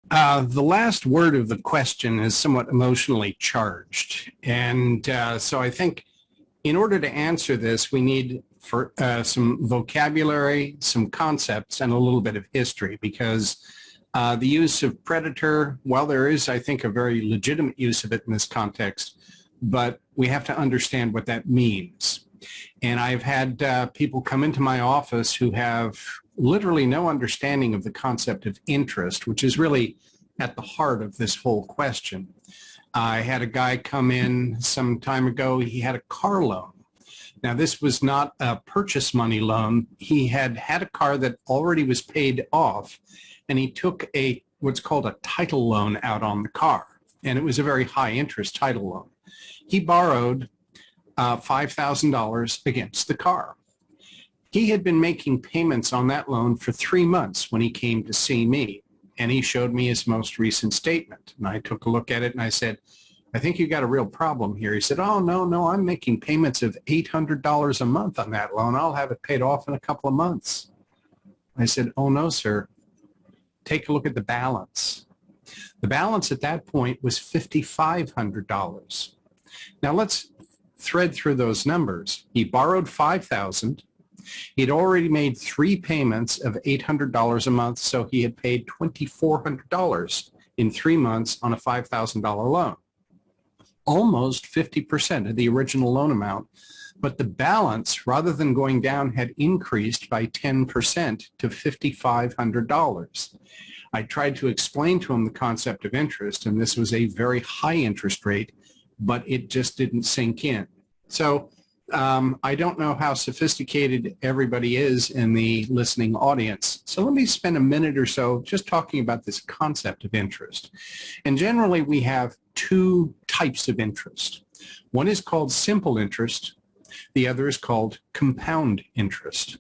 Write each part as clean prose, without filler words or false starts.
The last word of the question is somewhat emotionally charged. And so I think in order to answer this, we need some vocabulary, some concepts, and a little bit of history, because the use of predator, while there is, I think, a very legitimate use of it in this context, but we have to understand what that means. And I've had people come into my office who have literally no understanding of the concept of interest, which is really at the heart of this whole question. I had a guy come in some time ago. He had a car loan. Now, this was not a purchase money loan. He had a car that already was paid off, and he took what's called a title loan out on the car, and it was a very high interest title loan. He borrowed $5,000 against the car. He had been making payments on that loan for 3 months when he came to see me, and he showed me his most recent statement. And I took a look at it and I said, I think you got a real problem here. He said, oh, no, I'm making payments of $800 a month on that loan. I'll have it paid off in a couple of months. I said, oh, no, sir. Take a look at the balance. The balance at that point was $5,500. Now let's thread through those numbers. He borrowed $5,000. He'd already made 3 payments of $800 a month, so he had paid $2,400 in 3 months on a $5,000 loan. Almost 50% of the original loan amount, but the balance, rather than going down, had increased by 10% to $5,500. I tried to explain to him the concept of interest, and this was a very high interest rate, but it just didn't sink in. So I don't know how sophisticated everybody is in the listening audience. So let me spend a minute or so just talking about this concept of interest. And generally, we have 2 types of interest. One is called simple interest. The other is called compound interest.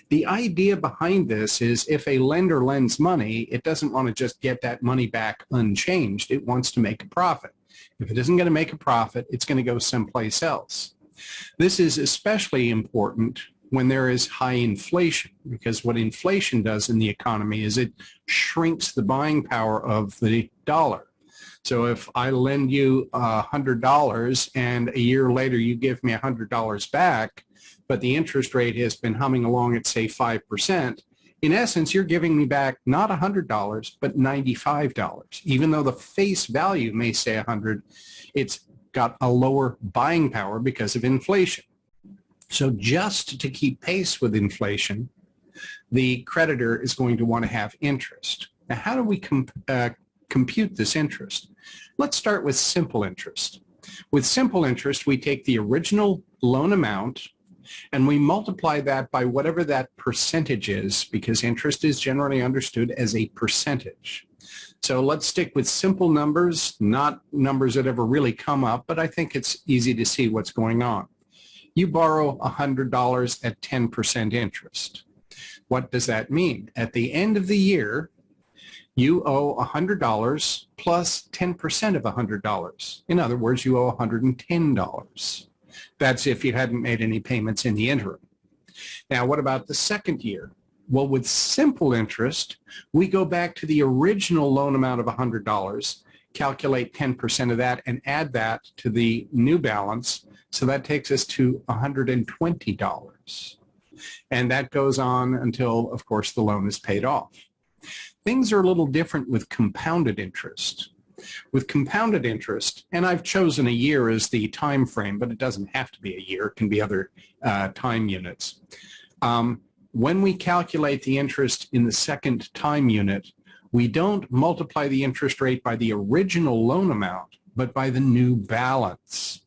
The idea behind this is if a lender lends money, it doesn't want to just get that money back unchanged. It wants to make a profit. If it isn't going to make a profit, it's going to go someplace else. This is especially important when there is high inflation, because what inflation does in the economy is it shrinks the buying power of the dollar. So if I lend you $100 and a year later you give me $100 back, but the interest rate has been humming along at, say, 5%, in essence, you're giving me back not $100, but $95. Even though the face value may say $100, it's got a lower buying power because of inflation. So just to keep pace with inflation, the creditor is going to want to have interest. Now, how do we compute this interest? Let's start with simple interest. With simple interest, we take the original loan amount and we multiply that by whatever that percentage is, because interest is generally understood as a percentage. So let's stick with simple numbers, not numbers that ever really come up, but I think it's easy to see what's going on. You borrow $100 at 10% interest. What does that mean? At the end of the year, you owe $100 plus 10% of $100. In other words, you owe $110. That's if you hadn't made any payments in the interim. Now, what about the second year? Well, with simple interest, we go back to the original loan amount of $100, calculate 10% of that, and add that to the new balance. So that takes us to $120. And that goes on until, of course, the loan is paid off. Things are a little different with compounded interest. With compounded interest, and I've chosen a year as the time frame, but it doesn't have to be a year. It can be other time units. When we calculate the interest in the second time unit, we don't multiply the interest rate by the original loan amount, but by the new balance.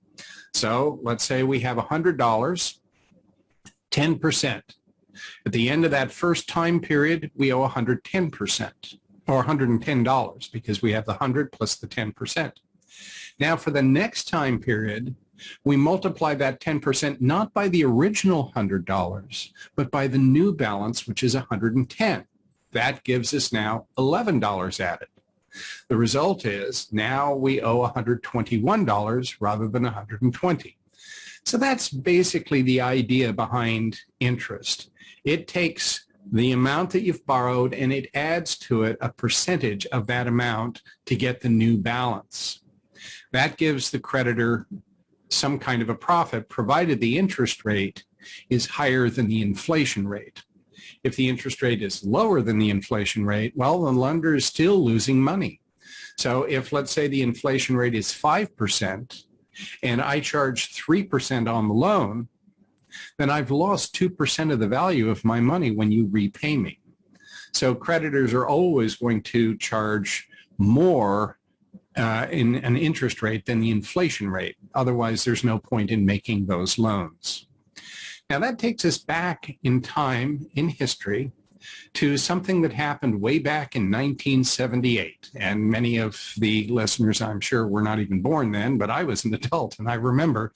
So let's say we have $100, 10%. At the end of that first time period, we owe 110%, or $110, because we have the 100 plus the 10%. Now for the next time period, we multiply that 10% not by the original $100, but by the new balance, which is 110. That gives us now $11 added. The result is now we owe $121 rather than $120. So that's basically the idea behind interest. It takes the amount that you've borrowed, and it adds to it a percentage of that amount to get the new balance. That gives the creditor some kind of a profit, provided the interest rate is higher than the inflation rate. If the interest rate is lower than the inflation rate, well, the lender is still losing money. So if, let's say, the inflation rate is 5% and I charge 3% on the loan, then I've lost 2% of the value of my money when you repay me. So creditors are always going to charge more in an interest rate than the inflation rate. Otherwise, there's no point in making those loans. Now, that takes us back in time, in history, to something that happened way back in 1978. And many of the listeners, I'm sure, were not even born then, but I was an adult, and I remember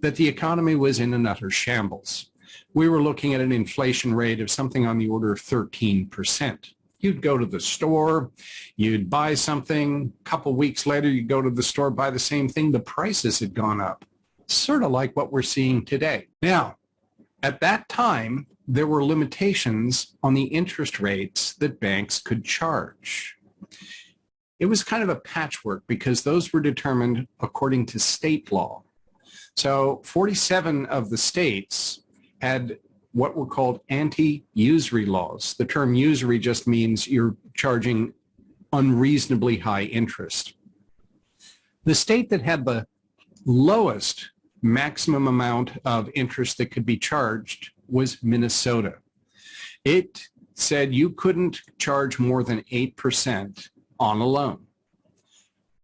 that the economy was in an utter shambles. We were looking at an inflation rate of something on the order of 13%. You'd go to the store, you'd buy something, a couple weeks later you'd go to the store, buy the same thing, the prices had gone up. Sort of like what we're seeing today. Now, at that time, there were limitations on the interest rates that banks could charge. It was kind of a patchwork because those were determined according to state law. So 47 of the states had what were called anti-usury laws. The term usury just means you're charging unreasonably high interest. The state that had the lowest maximum amount of interest that could be charged was Minnesota. It said you couldn't charge more than 8% on a loan.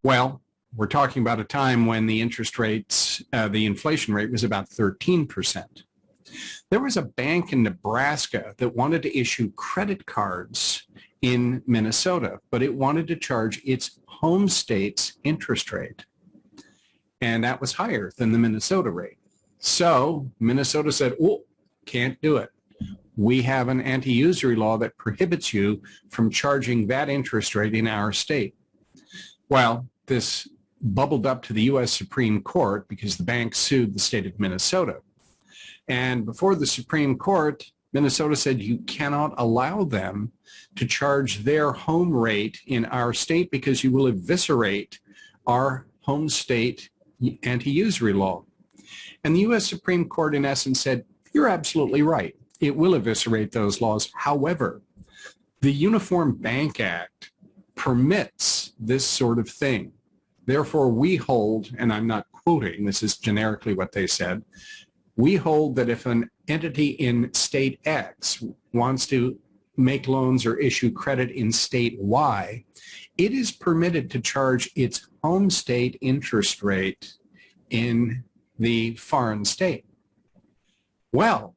Well, we're talking about a time when the interest rates, the inflation rate was about 13%. There was a bank in Nebraska that wanted to issue credit cards in Minnesota, but it wanted to charge its home state's interest rate. And that was higher than the Minnesota rate. So Minnesota said, oh, can't do it. We have an anti-usury law that prohibits you from charging that interest rate in our state. Well, this bubbled up to the U.S. Supreme Court because the bank sued the state of Minnesota. And before the Supreme Court, Minnesota said you cannot allow them to charge their home rate in our state because you will eviscerate our home state anti-usury law. And the U.S. Supreme Court, in essence, said, you're absolutely right. It will eviscerate those laws. However, the Uniform Bank Act permits this sort of thing. Therefore, we hold, and I'm not quoting, this is generically what they said, we hold that if an entity in state X wants to make loans or issue credit in state Y, it is permitted to charge its home state interest rate in the foreign state. Well,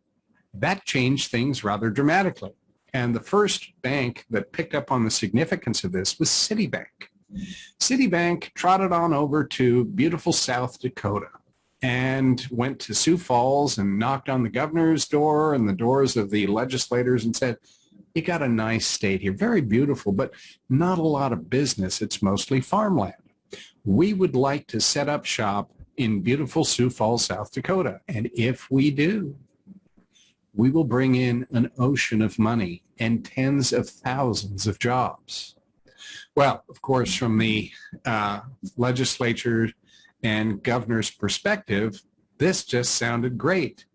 that changed things rather dramatically. And the first bank that picked up on the significance of this was Citibank. Citibank trotted on over to beautiful South Dakota and went to Sioux Falls and knocked on the governor's door and the doors of the legislators and said, you got a nice state here, very beautiful, but not a lot of business. It's mostly farmland. We would like to set up shop in beautiful Sioux Falls, South Dakota. And if we do, we will bring in an ocean of money and tens of thousands of jobs. Well, of course, from the legislature and governor's perspective, this just sounded great.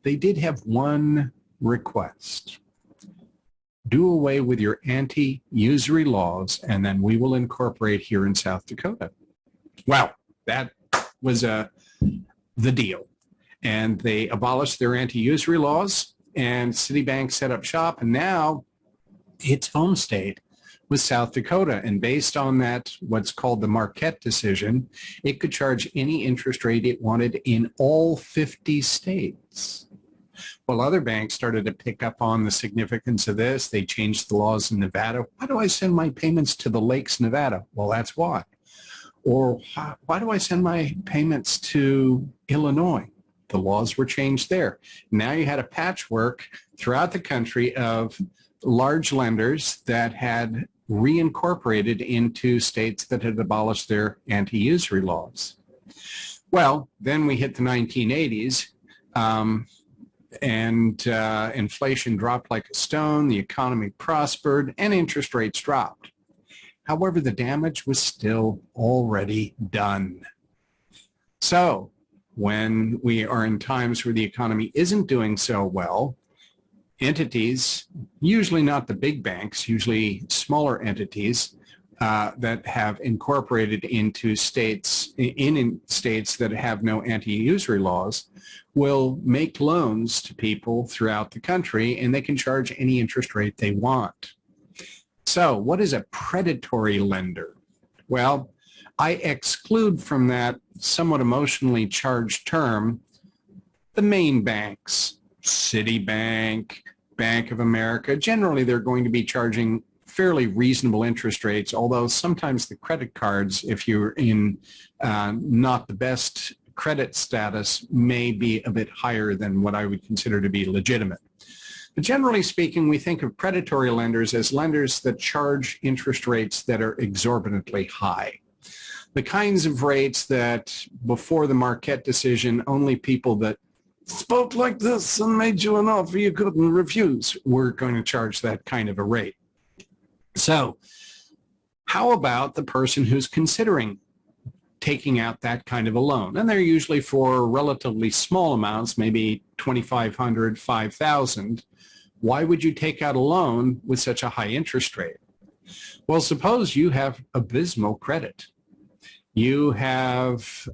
They did have one request. Do away with your anti-usury laws, and then we will incorporate here in South Dakota. Well, that was the deal. And they abolished their anti-usury laws, and Citibank set up shop, and now its home state was South Dakota. And based on that, what's called the Marquette decision, it could charge any interest rate it wanted in all 50 states. Well, other banks started to pick up on the significance of this. They changed the laws in Nevada. Why do I send my payments to the Lakes, Nevada? Well, that's why. Or why do I send my payments to Illinois? The laws were changed there. Now you had a patchwork throughout the country of large lenders that had reincorporated into states that had abolished their anti-usury laws. Well, then we hit the 1980s. and inflation dropped like a stone, the economy prospered, and interest rates dropped. However, the damage was still already done. So when we are in times where the economy isn't doing so well, entities, usually not the big banks, usually smaller entities that have incorporated into states, in states that have no anti-usury laws, will make loans to people throughout the country, and they can charge any interest rate they want. So what is a predatory lender? Well, I exclude from that somewhat emotionally charged term the main banks, Citibank, Bank of America. Generally, they're going to be charging fairly reasonable interest rates, although sometimes the credit cards, if you're in not the best credit status, may be a bit higher than what I would consider to be legitimate. But generally speaking, we think of predatory lenders as lenders that charge interest rates that are exorbitantly high. The kinds of rates that before the Marquette decision, only people that spoke like this and made you an offer you couldn't refuse were going to charge that kind of a rate. So how about the person who's considering taking out that kind of a loan? And they're usually for relatively small amounts, maybe $2,500, $5,000. Why would you take out a loan with such a high interest rate? Well, suppose you have abysmal credit. You have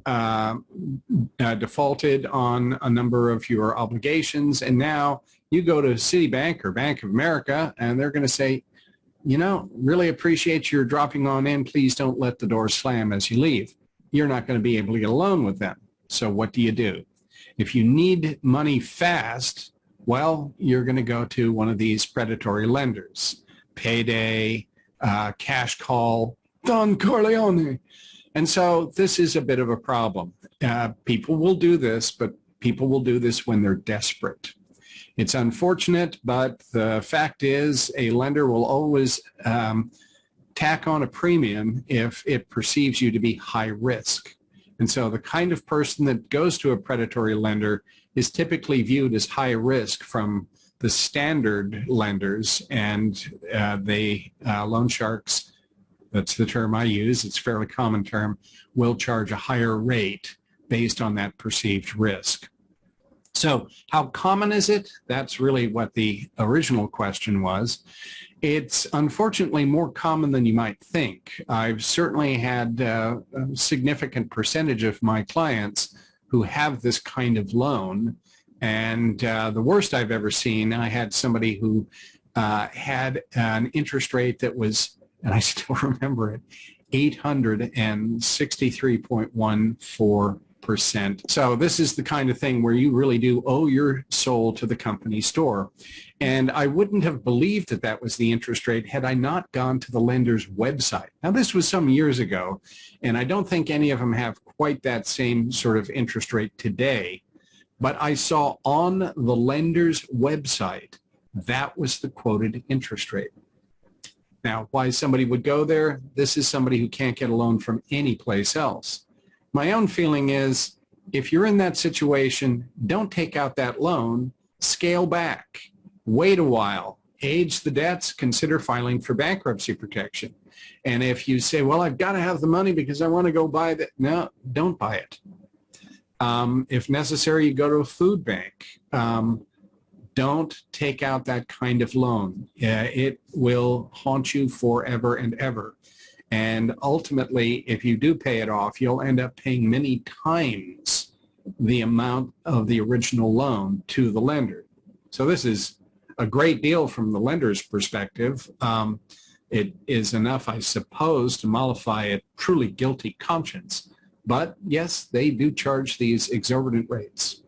defaulted on a number of your obligations, and now you go to Citibank or Bank of America, and they're going to say, you know, really appreciate your dropping on in. Please don't let the door slam as you leave. You're not going to be able to get a loan with them. So what do you do? If you need money fast, well, you're going to go to one of these predatory lenders, Payday, Cash Call, Don Corleone. And so this is a bit of a problem. People will do this, but people will do this when they're desperate. It's unfortunate, but the fact is a lender will always tack on a premium if it perceives you to be high risk. And so the kind of person that goes to a predatory lender is typically viewed as high risk from the standard lenders, and loan sharks, that's the term I use, it's a fairly common term, will charge a higher rate based on that perceived risk. So how common is it? That's really what the original question was. It's unfortunately more common than you might think. I've certainly had a significant percentage of my clients who have this kind of loan. And the worst I've ever seen, I had somebody who had an interest rate that was, and I still remember it, 863.14%. So this is the kind of thing where you really do owe your soul to the company store. And I wouldn't have believed that that was the interest rate had I not gone to the lender's website. Now, this was some years ago, and I don't think any of them have quite that same sort of interest rate today. But I saw on the lender's website, that was the quoted interest rate. Now, why somebody would go there? This is somebody who can't get a loan from any place else. My own feeling is, if you're in that situation, don't take out that loan, scale back, wait a while, age the debts, consider filing for bankruptcy protection. And if you say, well, I've got to have the money because I want to go buy that, no, don't buy it. If necessary, you go to a food bank. Don't take out that kind of loan. It will haunt you forever and ever. And ultimately, if you do pay it off, you'll end up paying many times the amount of the original loan to the lender. So this is a great deal from the lender's perspective. It is enough, I suppose, to mollify a truly guilty conscience. But yes, they do charge these exorbitant rates.